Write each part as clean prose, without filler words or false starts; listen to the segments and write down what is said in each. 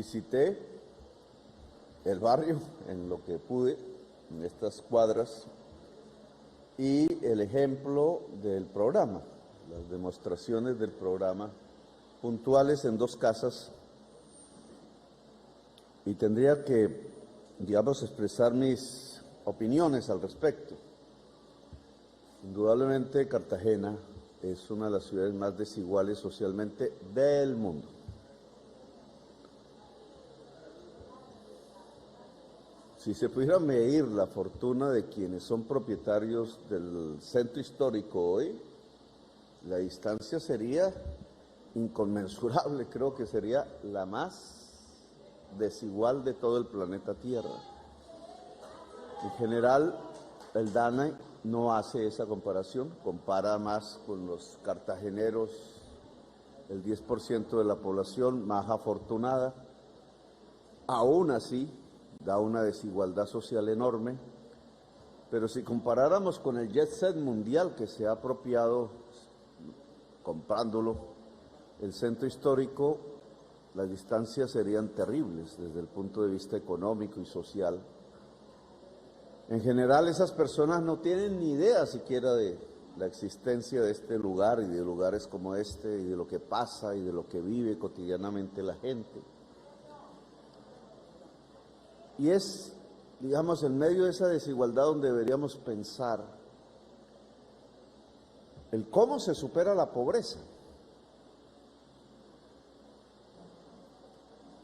Visité el barrio en lo que pude, en estas cuadras, y el ejemplo del programa, las demostraciones del programa, puntuales en 2 casas, y tendría que, digamos, expresar mis opiniones al respecto. Indudablemente Cartagena es una de las ciudades más desiguales socialmente del mundo. Si se pudiera medir la fortuna de quienes son propietarios del centro histórico hoy, la distancia sería inconmensurable, creo que sería la más desigual de todo el planeta Tierra. En general, el DANE no hace esa comparación, compara más con los cartageneros, el 10% de la población más afortunada. Aún así, da una desigualdad social enorme, pero si comparáramos con el jet set mundial que se ha apropiado, comprándolo, el centro histórico, las distancias serían terribles desde el punto de vista económico y social. En general, esas personas no tienen ni idea siquiera de la existencia de este lugar y de lugares como este y de lo que pasa y de lo que vive cotidianamente la gente. Y es, digamos, en medio de esa desigualdad donde deberíamos pensar el cómo se supera la pobreza.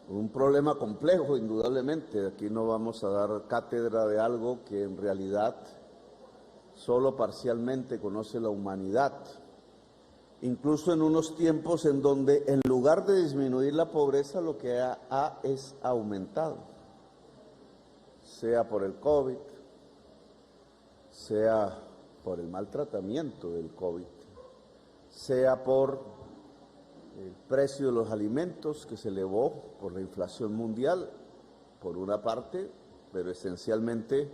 Un problema complejo, indudablemente. Aquí no vamos a dar cátedra de algo que en realidad solo parcialmente conoce la humanidad. Incluso en unos tiempos en donde en lugar de disminuir la pobreza, lo que ha es aumentado. Sea por el COVID, sea por el mal tratamiento del COVID, sea por el precio de los alimentos que se elevó por la inflación mundial, por una parte, pero esencialmente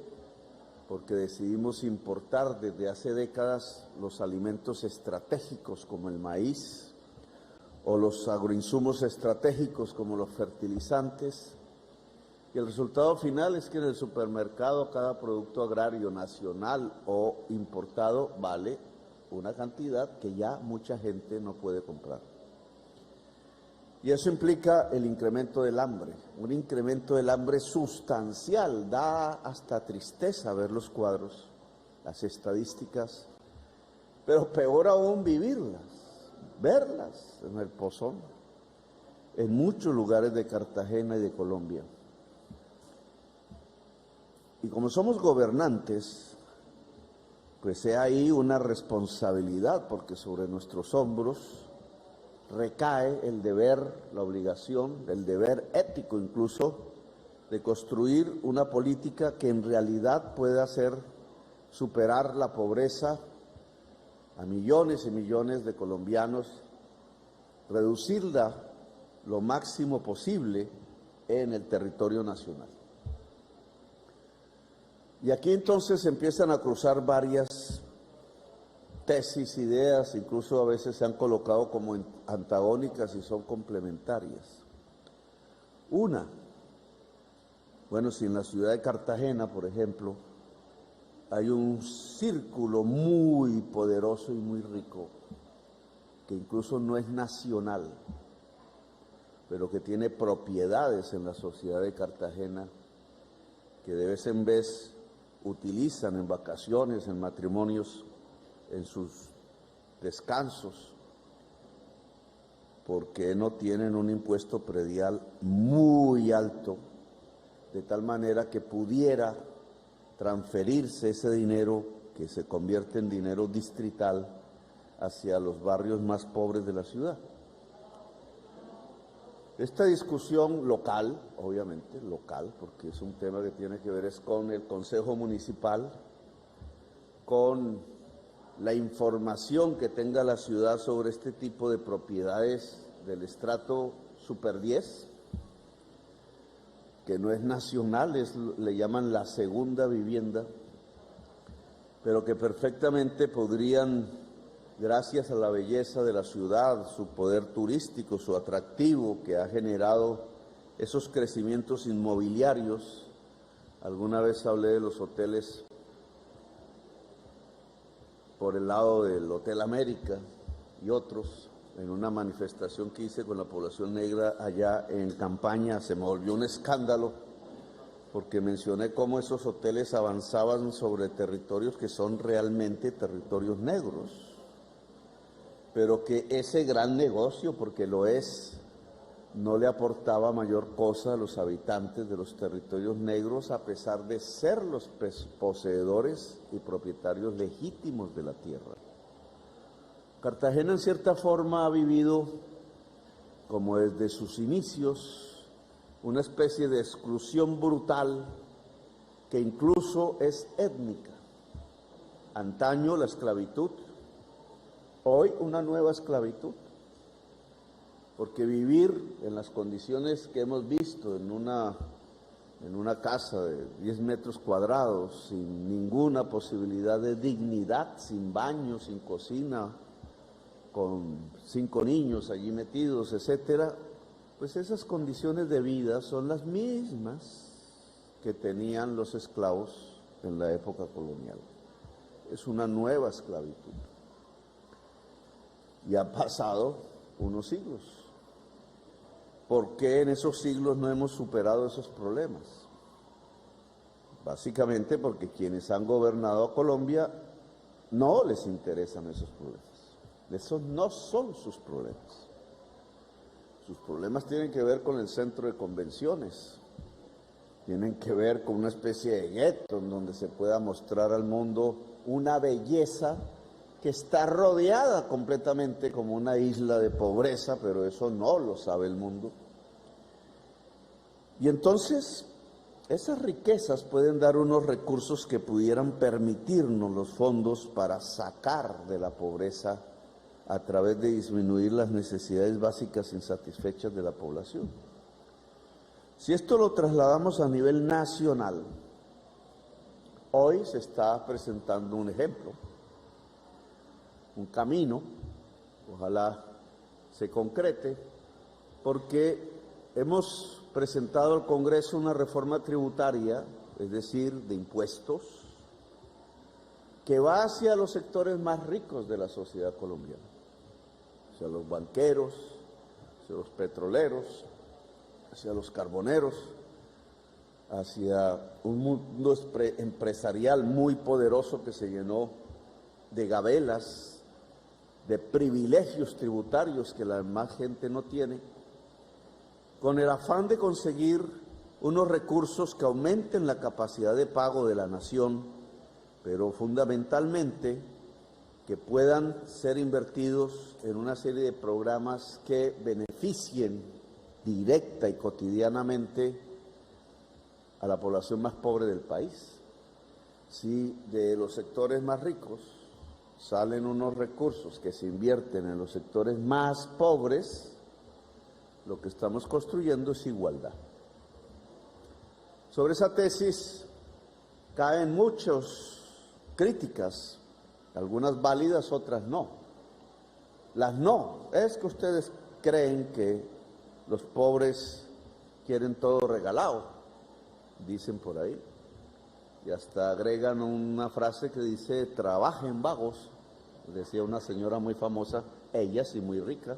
porque decidimos importar desde hace décadas los alimentos estratégicos como el maíz o los agroinsumos estratégicos como los fertilizantes. Y el resultado final es que en el supermercado cada producto agrario nacional o importado vale una cantidad que ya mucha gente no puede comprar. Y eso implica el incremento del hambre, un incremento del hambre sustancial. Da hasta tristeza ver los cuadros, las estadísticas, pero peor aún vivirlas, verlas en el Pozón, en muchos lugares de Cartagena y de Colombia. Y como somos gobernantes, pues hay ahí una responsabilidad, porque sobre nuestros hombros recae el deber, la obligación, el deber ético incluso, de construir una política que en realidad pueda hacer superar la pobreza a millones y millones de colombianos, reducirla lo máximo posible en el territorio nacional. Y aquí entonces empiezan a cruzar varias tesis, ideas, incluso a veces se han colocado como antagónicas y son complementarias. Una, bueno, si en la ciudad de Cartagena, por ejemplo, hay un círculo muy poderoso y muy rico, que incluso no es nacional, pero que tiene propiedades en la sociedad de Cartagena, que de vez en vez utilizan en vacaciones, en matrimonios, en sus descansos, porque no tienen un impuesto predial muy alto, de tal manera que pudiera transferirse ese dinero que se convierte en dinero distrital hacia los barrios más pobres de la ciudad. Esta discusión local, obviamente local, porque es un tema que tiene que ver es con el Consejo Municipal, con la información que tenga la ciudad sobre este tipo de propiedades del estrato Super 10, que no es nacional, le llaman la segunda vivienda, pero que perfectamente podrían, gracias a la belleza de la ciudad, su poder turístico, su atractivo que ha generado esos crecimientos inmobiliarios. Alguna vez hablé de los hoteles por el lado del Hotel América y otros, en una manifestación que hice con la población negra allá en campaña. Se me volvió un escándalo porque mencioné cómo esos hoteles avanzaban sobre territorios que son realmente territorios negros, pero que ese gran negocio, porque lo es, no le aportaba mayor cosa a los habitantes de los territorios negros, a pesar de ser los poseedores y propietarios legítimos de la tierra. Cartagena, en cierta forma, ha vivido, como desde sus inicios, una especie de exclusión brutal que incluso es étnica. Antaño la esclavitud, hoy una nueva esclavitud, porque vivir en las condiciones que hemos visto en una casa de 10 metros cuadrados, sin ninguna posibilidad de dignidad, sin baño, sin cocina, con 5 niños allí metidos, etcétera, pues esas condiciones de vida son las mismas que tenían los esclavos en la época colonial. Es una nueva esclavitud. Y han pasado unos siglos. ¿Por qué en esos siglos no hemos superado esos problemas? Básicamente porque quienes han gobernado a Colombia no les interesan esos problemas. Esos no son sus problemas. Sus problemas tienen que ver con el centro de convenciones, tienen que ver con una especie de gueto en donde se pueda mostrar al mundo una belleza que está rodeada completamente como una isla de pobreza, pero eso no lo sabe el mundo. Y entonces, esas riquezas pueden dar unos recursos que pudieran permitirnos los fondos para sacar de la pobreza a través de disminuir las necesidades básicas insatisfechas de la población. Si esto lo trasladamos a nivel nacional, hoy se está presentando un ejemplo, un camino, ojalá se concrete, porque hemos presentado al Congreso una reforma tributaria, es decir, de impuestos, que va hacia los sectores más ricos de la sociedad colombiana, hacia los banqueros, hacia los petroleros, hacia los carboneros, hacia un mundo empresarial muy poderoso que se llenó de gabelas, de privilegios tributarios que la demás gente no tiene, con el afán de conseguir unos recursos que aumenten la capacidad de pago de la nación, pero fundamentalmente que puedan ser invertidos en una serie de programas que beneficien directa y cotidianamente a la población más pobre del país. Si de los sectores más ricos salen unos recursos que se invierten en los sectores más pobres, lo que estamos construyendo es igualdad. Sobre esa tesis caen muchas críticas, algunas válidas, otras no. Las no, es que ustedes creen que los pobres quieren todo regalado, dicen por ahí, y hasta agregan una frase que dice, trabajen vagos, decía una señora muy famosa, ella sí muy rica,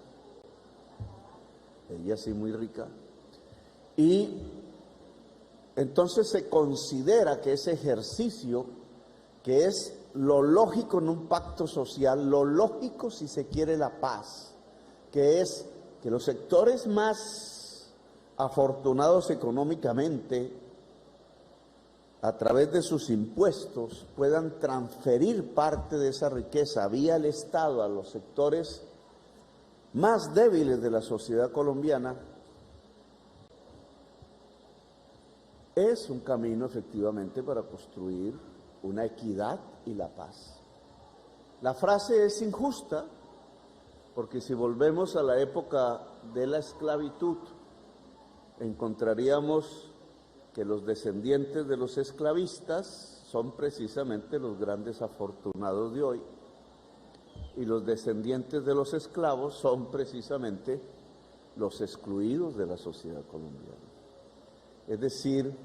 y entonces se considera que ese ejercicio, que es lo lógico en un pacto social, lo lógico si se quiere la paz, que es que los sectores más afortunados económicamente, a través de sus impuestos, puedan transferir parte de esa riqueza vía el Estado a los sectores más débiles de la sociedad colombiana, es un camino efectivamente para construir una equidad y la paz. La frase es injusta, porque si volvemos a la época de la esclavitud, encontraríamos que los descendientes de los esclavistas son precisamente los grandes afortunados de hoy, y los descendientes de los esclavos son precisamente los excluidos de la sociedad colombiana. Es decir,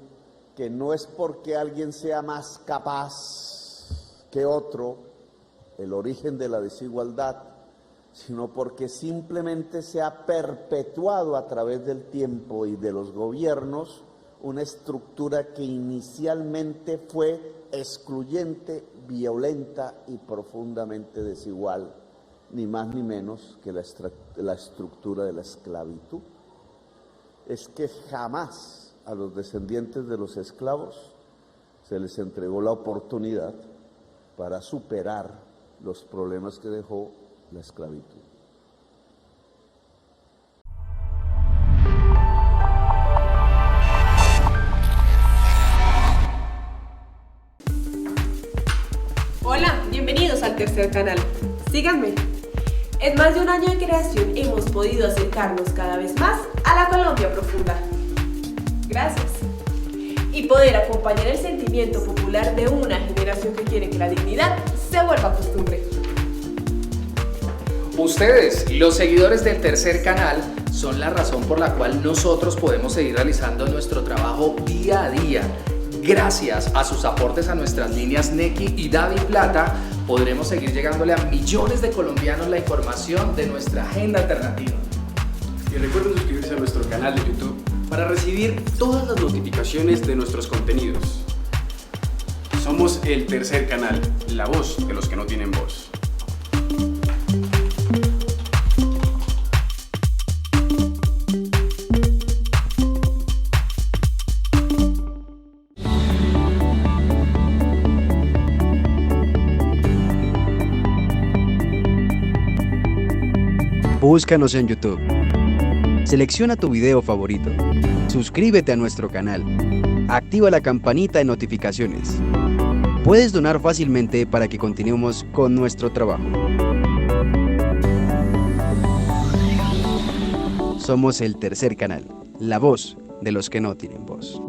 que no es porque alguien sea más capaz que otro el origen de la desigualdad, sino porque simplemente se ha perpetuado a través del tiempo y de los gobiernos una estructura que inicialmente fue excluyente, violenta y profundamente desigual, ni más ni menos que la estructura de la esclavitud. Es que jamás a los descendientes de los esclavos se les entregó la oportunidad para superar los problemas que dejó la esclavitud. Hola, bienvenidos al Tercer Canal. Síganme. En más de un año de creación hemos podido acercarnos cada vez más a la Colombia profunda. Gracias. Y poder acompañar el sentimiento popular de una generación que quiere que la dignidad se vuelva costumbre. Ustedes, los seguidores del Tercer Canal, son la razón por la cual nosotros podemos seguir realizando nuestro trabajo día a día. Gracias a sus aportes a nuestras líneas Nequi y DaviPlata, podremos seguir llegándole a millones de colombianos la información de nuestra agenda alternativa. Y recuerden suscribirse a nuestro canal de YouTube para recibir todas las notificaciones de nuestros contenidos. Somos el Tercer Canal, la voz de los que no tienen voz. Búscanos en YouTube. Selecciona tu video favorito. Suscríbete a nuestro canal. Activa la campanita de notificaciones. Puedes donar fácilmente para que continuemos con nuestro trabajo. Somos el Tercer Canal, la voz de los que no tienen voz.